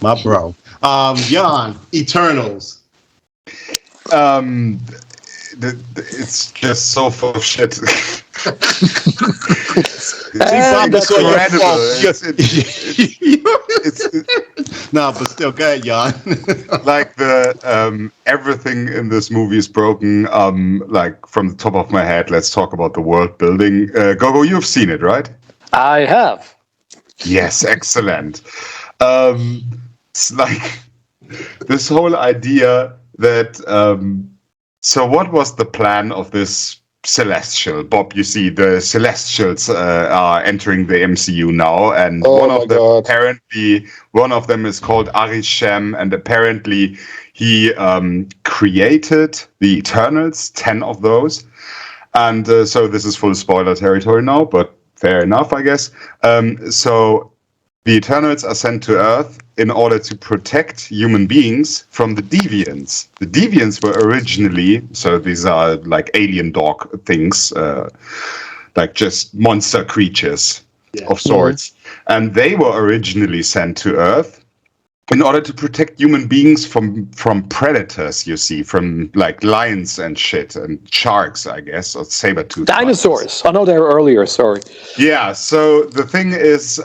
My bro. Jan, Eternals. It's just so full of shit. That's incredible. No, but still, go ahead, Jan. Like everything in this movie is broken. Like from the top of my head, let's talk about the world building. Gogo, you've seen it, right? I have. Yes, excellent. It's like this whole idea that. So, what was the plan of this Celestial? Bob, you see, the Celestials are entering the MCU now, and one of them is called Arishem, and apparently he created the Eternals, 10 of those. And so this is full spoiler territory now, but fair enough, I guess. So the Eternals are sent to Earth in order to protect human beings from the Deviants. The Deviants were originally, so these are like alien dog things, like just monster creatures of sorts. And they were originally sent to Earth in order to protect human beings from predators, you see, from like lions and shit, and sharks, I guess, or saber-toothed dinosaurs. Oh no, they were earlier, sorry. Yeah, so the thing is,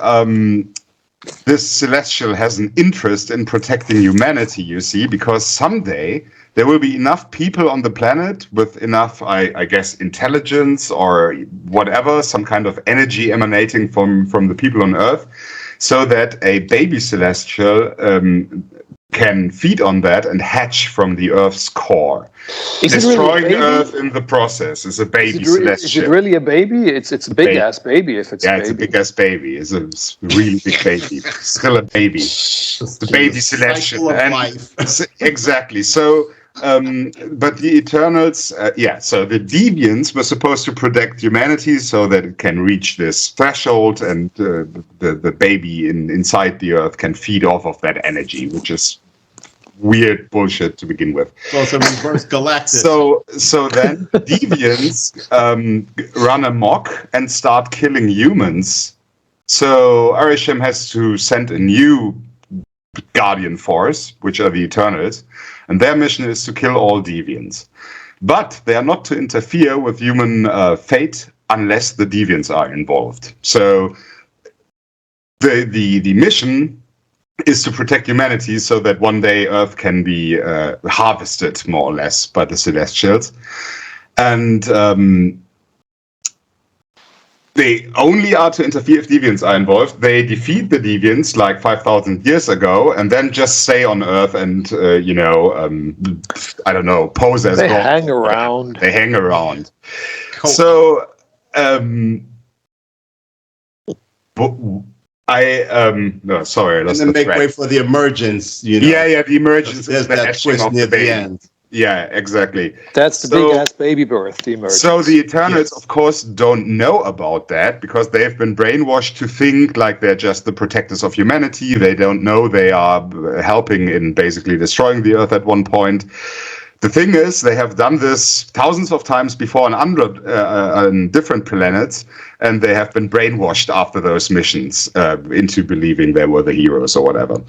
this Celestial has an interest in protecting humanity, you see, because someday there will be enough people on the planet with enough, I guess, intelligence or whatever, some kind of energy emanating from the people on Earth, so that a baby Celestial can feed on that and hatch from the Earth's core. Destroying really Earth in the process is a baby Celestial. Is it really a baby? It's a big-ass baby if it's a baby. Yeah, it's a big-ass baby. It's a really big baby. Still a baby. It's the baby Celestial. Exactly. So, but the Eternals, so the Deviants were supposed to protect humanity so that it can reach this threshold, and the baby inside the Earth can feed off of that energy, which is weird bullshit to begin with. So it's a reverse galactic. So then Deviants run amok and start killing humans. So Arishem has to send a new Guardian Force, which are the Eternals, and their mission is to kill all Deviants. But they are not to interfere with human fate unless the Deviants are involved. So the mission is to protect humanity so that one day Earth can be harvested, more or less, by the Celestials. And they only are to interfere if Deviants are involved. They defeat the Deviants like 5,000 years ago, and then just stay on Earth and, I don't know, pose as they God. Hang around. They hang around. Cool. So, sorry, and then make way for the emergence, Yeah, the emergence. There's that twist near the end. Yeah, exactly. That's the big-ass baby birth, the emergence. So the Eternals, of course, don't know about that because they've been brainwashed to think like they're just the protectors of humanity. They don't know they are helping in basically destroying the Earth at one point. The thing is, they have done this thousands of times before on different planets, and they have been brainwashed after those missions into believing they were the heroes or whatever.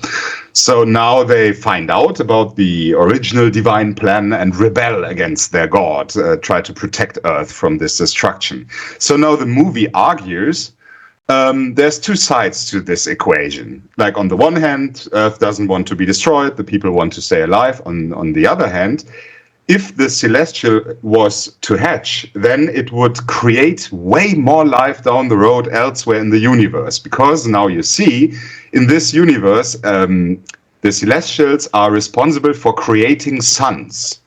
So now they find out about the original divine plan and rebel against their god, try to protect Earth from this destruction. So now the movie argues there's two sides to this equation. Like on the one hand, Earth doesn't want to be destroyed, the people want to stay alive. On the other hand, if the Celestial was to hatch, then it would create way more life down the road elsewhere in the universe. Because now you see, in this universe, the Celestials are responsible for creating suns.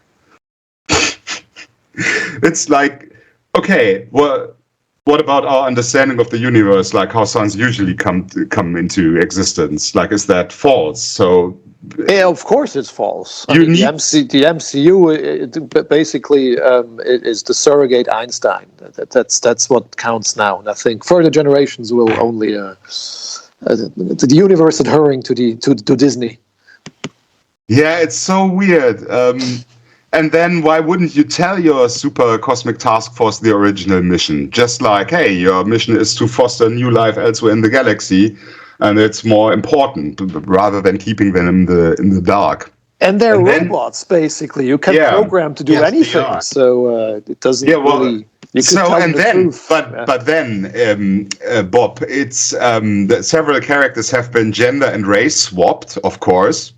It's like, okay, well, what about our understanding of the universe, like how suns usually come into existence? Like, is that false? So, yeah, of course it's false. The MCU basically is the surrogate Einstein. That's what counts now. And I think further generations will only the universe adhering to Disney. Yeah, it's so weird. And then why wouldn't you tell your super cosmic task force the original mission? Just like, hey, your mission is to foster new life elsewhere in the galaxy. and it's more important rather than keeping them in the dark. And they're robots, basically. You can program to do anything, so it doesn't really. You could tell the truth. But then, Bob, it's several characters have been gender and race swapped, of course.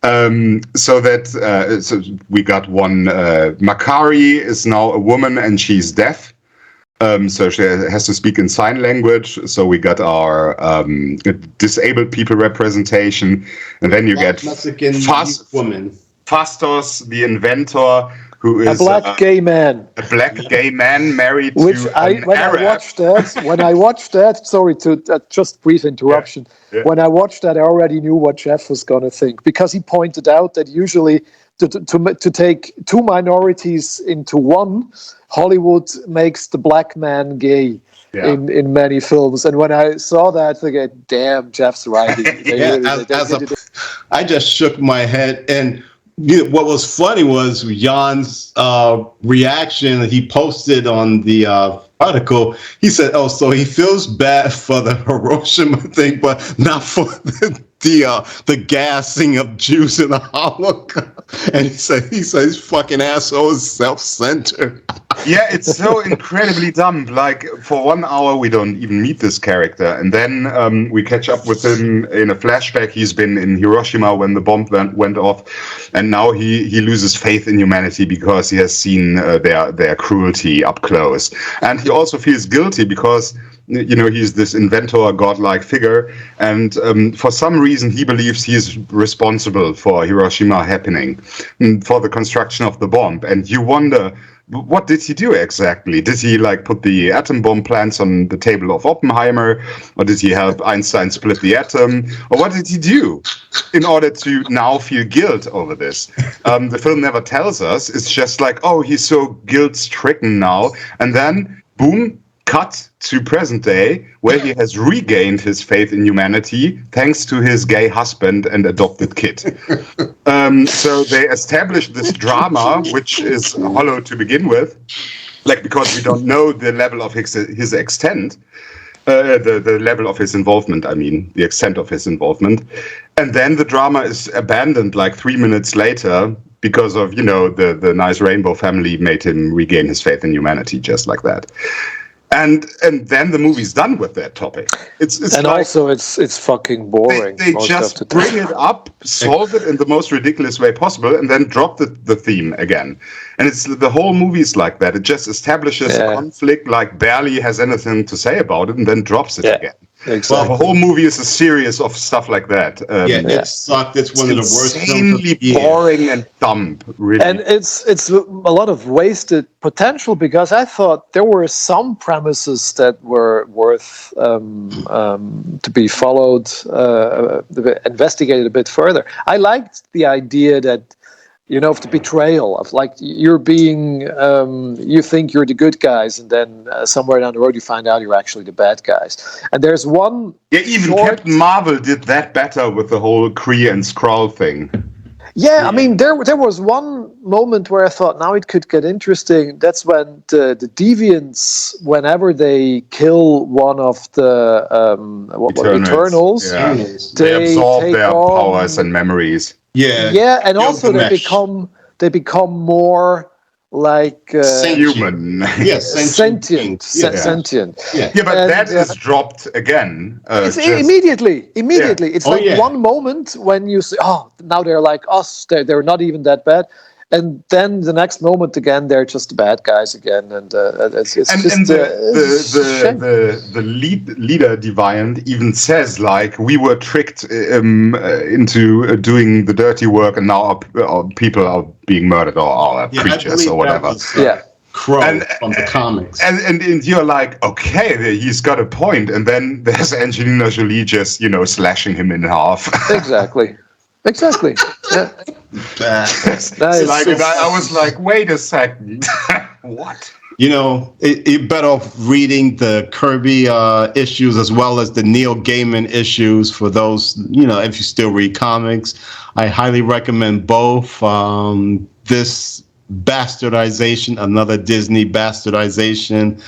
So we got one. Makari is now a woman and she's deaf. So she has to speak in sign language. So we got our disabled people representation, and then you get Mexican woman, Fastos, the inventor, who is a black gay man. A black gay man married Which to an Arab. When I watched that, sorry to just brief interruption. Yeah. When I watched that, I already knew what Jeff was going to think, because he pointed out that usually to take two minorities into one, Hollywood makes the black man gay in many films. And when I saw that, I go, damn, Jeff's right. I just shook my head. And what was funny was Jan's reaction. He posted on the article. He said, "Oh, so he feels bad for the Hiroshima thing, but not for the gassing of Jews in the Holocaust." And he said his fucking asshole is self-centered. Yeah, it's so incredibly dumb. Like, for 1 hour, we don't even meet this character. And then we catch up with him in a flashback. He's been in Hiroshima when the bomb went off. And now he loses faith in humanity because he has seen their cruelty up close. And he also feels guilty because, you know, he's this inventor, godlike figure. And for some reason, he believes he's responsible for Hiroshima happening, for the construction of the bomb. And you wonder, what did he do exactly? Did he put the atom bomb plans on the table of Oppenheimer, or did he help Einstein split the atom, or what did he do in order to now feel guilt over this? The film never tells us. It's just like, oh, he's so guilt-stricken now, and then boom, cut to present day, where he has regained his faith in humanity thanks to his gay husband and adopted kid. So they established this drama, which is hollow to begin with, because we don't know the level of his extent, the level of his involvement, the extent of his involvement. And then the drama is abandoned 3 minutes later because of, the nice rainbow family made him regain his faith in humanity just like that. And then the movie's done with that topic. It's fucking boring. They just bring it up, solve it in the most ridiculous way possible, and then drop the theme again. And the whole movie's like that. It just establishes a conflict, barely has anything to say about it, and then drops it again. Exactly. Well, the whole movie is a series of stuff like that. It sucked. It's one of the worst films insanely boring and dumb, really. And it's a lot of wasted potential, because I thought there were some premises that were worth to be followed, investigated a bit further. I liked the idea that, of the betrayal of you're being, you think you're the good guys, and then somewhere down the road you find out you're actually the bad guys. And there's one. Yeah, even Captain Marvel did that better with the whole Kree and Skrull thing. Yeah, there was one moment where I thought, now it could get interesting. That's when the Deviants, whenever they kill one of the Eternals, they absorb their powers and memories. Yeah, and also they become more human. Yes, sentient. Yeah, but that is dropped again. It's immediately. It's one moment when you say, oh, now they're like us. They're not even that bad. And then the next moment again, they're just the bad guys again, and it's just the leader Deviant even says we were tricked into doing the dirty work, and now our people are being murdered, or our creatures or whatever. Crow from the comics, and you're like, okay, he's got a point, and then there's Angelina Jolie just slashing him in half. Exactly. Yeah. I was like, wait a second, what? You're better off reading the Kirby issues as well as the Neil Gaiman issues for those, if you still read comics. I highly recommend both. This bastardization, another Disney bastardization,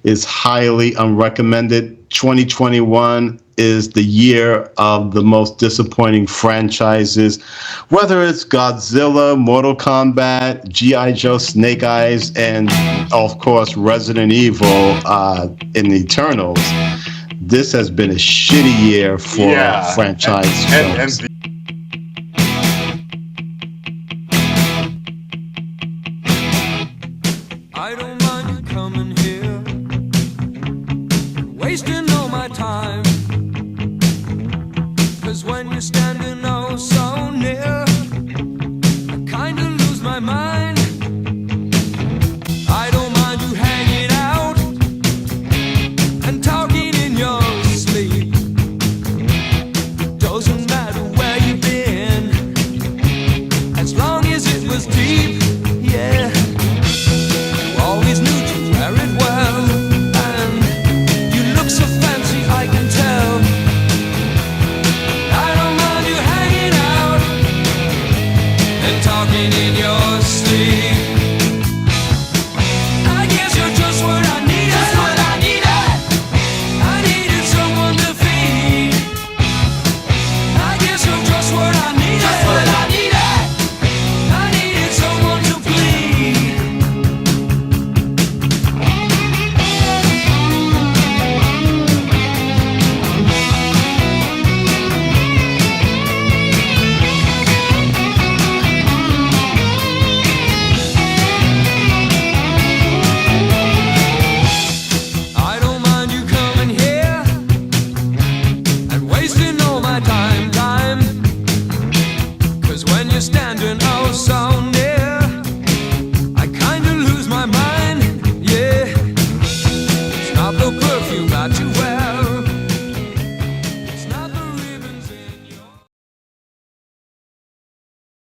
is highly unrecommended. 2021 is the year of the most disappointing franchises, whether it's Godzilla, Mortal Kombat, G.I. Joe, Snake Eyes, and of course Resident Evil in the Eternals. This has been a shitty year for franchise films. I don't mind you coming here, wasting all my time, 'cause when you're standing outside